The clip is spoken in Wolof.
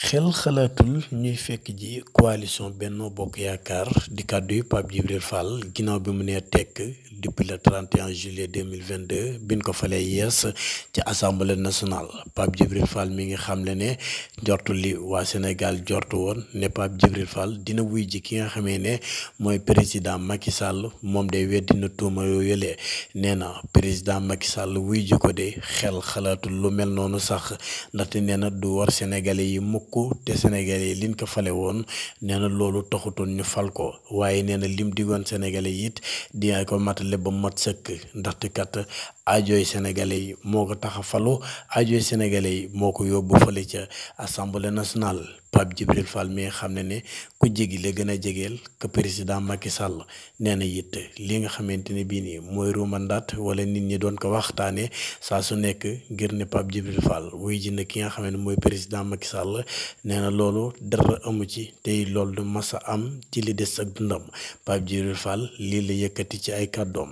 xel xalaatul ñuy fekk ji coalition Benno Bokk Yaakaar di kàddu yu Pape Djibril Fall ginnaaw bi mu nee tekk depuis le 31 juillet 2022 biñ ko falee yees ci assemblée nationale Pape Djibril Fall mi ngi xamle ne njortu li waa Sénégal jortu woon ne Pape Djibril Fall dina wuy ji ki nga xamee ne mooy président Macky Sall moom day weddi na tuuma yooyu yëlee nee na président Macky Sall wuy ji ko de xel xalaatul lu mel noonu sax ndaxte nee na du war sénégalais yi mukk te sénégalais yi liñ ko fale woon nee na loolu taxutoon ñu fal ko waaye nee na lim digoon sénégalais yi it dina ko matale ba mat sëkk ndaxte kat ajooy sénégalais yi moo ko tax a falu ajooy sénégalais yi moo ko yóbbu fële ca assemblée nationale Pape Djibril Fall mi nga xam ne ku jegi la gën a jegeel que président Macky Sall nee na it li nga xamante ne bii nii mooy ruumandaat wala nit ñi doon ko waxtaanee saa su nekk ngir ne Pape Djibril Fall wuy ji na ki nga xam ne mooy président Macky Sall nee na loolu dara amu ci tey loolu du mas a am ci li des ak dundam Pape Djibril Fall lii la yëkkati ci ay kàddoom.